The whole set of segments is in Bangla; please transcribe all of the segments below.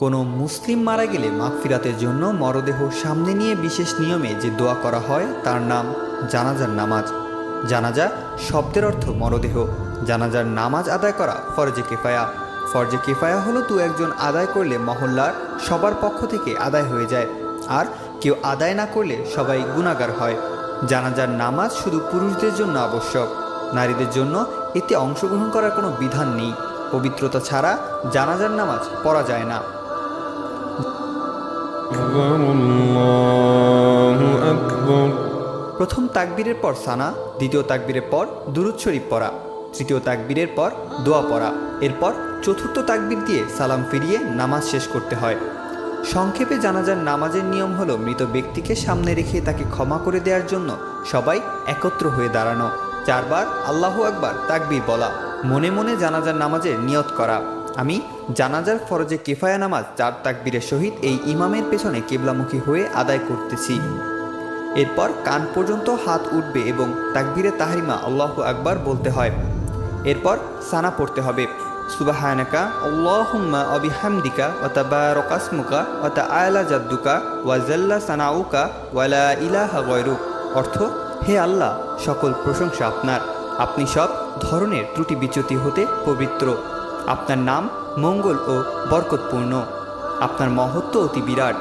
কোনো মুসলিম মারা গেলে মাগফিরাতের জন্য মরদেহ সামনে নিয়ে বিশেষ নিয়মে যে দোয়া করা হয় তার নাম জানাজার নামাজ। জানাজা শব্দের অর্থ মরদেহ। জানাজার নামাজ আদায় করা ফরজে কিফায়া। ফরজে কিফায়া হলো দু একজন আদায় করলে মহল্লার সবার পক্ষ থেকে আদায় হয়ে যায়, আর কেউ আদায় না করলে সবাই গুনাহগার হয়। জানাজার নামাজ শুধু পুরুষদের জন্য আবশ্যক, নারীদের জন্য এতে অংশগ্রহণ করার কোনো বিধান নেই। পবিত্রতা ছাড়া জানাজার নামাজ পড়া যায় না। প্রথম তাকবীরের পর সানা, দ্বিতীয় তাকবীরের পর দুরূদ শরীফ পড়া, তৃতীয় তাকবীরের পর দোয়া পড়া, এরপর চতুর্থ তাকবীর দিয়ে সালাম ফিরিয়ে নামাজ শেষ করতে হয়। সংক্ষেপে জানাজার নামাজের নিয়ম হলো মৃত ব্যক্তিকে সামনে রেখে তাকে ক্ষমা করে দেওয়ার জন্য সবাই একত্র হয়ে দাঁড়ানো, 4 বার আল্লাহু আকবার তাকবীর বলা, মনে মনে জানাজার নামাজের নিয়ত করা। আমি জানাজার ফরজে কিফায়া নামাজ 4 তাকবীরের সহিত এই ইমামের পেছনে কিবলামুখী হয়ে আদায় করতেছি। এরপর কান পর্যন্ত হাত উঠবে এবং তাকবীরে তাহরিমা আল্লাহু আকবার বলতে হয়। এরপর সানা পড়তে হবে, সুবহানাকা আল্লাহুম্মা ওয়া বিহামদিকা ওয়া তাবারাকা ইসমুকা ওয়া তাআলা জাদ্দুকা ওয়া জাল্লা সানাউকা ওয়া লা ইলাহা গায়রুক। অর্থ, হে আল্লাহ, সকল প্রশংসা আপনার, আপনি সব ধরনের ত্রুটি বিচ্যুতি হতে পবিত্র, আপনার নাম মঙ্গল ও বরকতপূর্ণ, আপনার মহত্ব অতি বিরাট,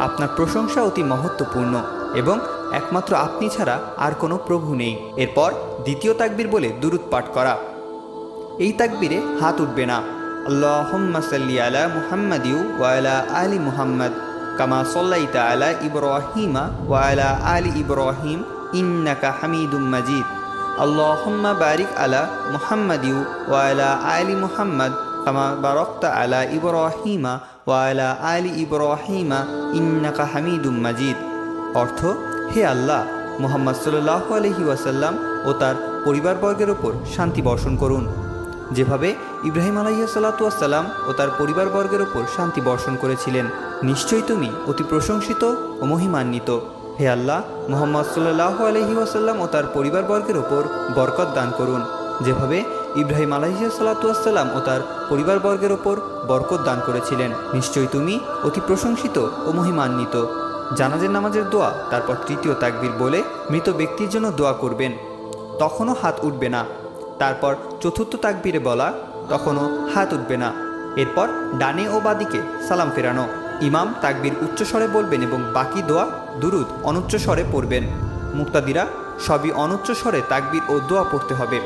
আপনার প্রশংসা অতি মহত্বপূর্ণ এবং একমাত্র আপনি ছাড়া আর কোনো প্রভু নেই। এরপর দ্বিতীয় তাকবীর বলে দুরূদ পাঠ করা। এই তাকবীরে হাত উঠবে না। আল্লাহুম্মা সাল্লি আলা মুহাম্মাদি ওয়া আলা আলি মুহাম্মাদ কামা সাল্লাইতা আলা ইব্রাহিমা ওয়া আলা আলি ইব্রাহিম ইন্নাকা হামিদুম মাজিদ। আল্লাহুম্মা বারিক আলা মুহাম্মাদি ওয়া আলা আলি মুহাম্মাদ কামা বারাকতা আলা ইব্রাহিমা ওয়া আলা আলি ইব্রাহিমা ইন্নাকা হামিদুম মাজিদ। অর্থ, হে আল্লাহ, মুহাম্মদ সাল্লাল্লাহু আলাইহি ওয়াসাল্লাম ও তার পরিবারবর্গের ওপর শান্তি বর্ষণ করুন, যেভাবে ইব্রাহিম আলাইহিস সালাতু ওয়াস সালাম ও তার পরিবারবর্গের ওপর শান্তি বর্ষণ করেছিলেন। নিশ্চয়ই তুমি অতি প্রশংসিত ও মহিমান্বিত। হে আল্লাহ, মুহাম্মদ সাল্লাল্লাহু আলাইহি ওয়াসাল্লাম ও তার পরিবারবর্গের ওপর বরকত দান করুন, যেভাবে ইব্রাহিম আলাইহিস সালাতু ওয়াস সালাম ও তার পরিবারবর্গের ওপর বরকত দান করেছিলেন। নিশ্চয়ই তুমি অতি প্রশংসিত ও মহিমান্বিত। জানাজার নামাজের দোয়া। তারপর তৃতীয় তাকবীর বলে মৃত ব্যক্তির জন্য দোয়া করবেন, তখনও হাত উঠবে না। তারপর চতুর্থ তাকবীরে বলা, তখনও হাত উঠবে না। এরপর ডানে ও বাদিকে সালাম ফেরানো। ইমাম তাকবীর উচ্চস্বরে বলবেন এবং বাকি দোয়া দুরূদ অনুচ্চ স্বরে পড়বেন। মুক্তাদিরা সবই অনুচ্চ স্বরে তাকবীর ও দোয়া পড়তে হবে।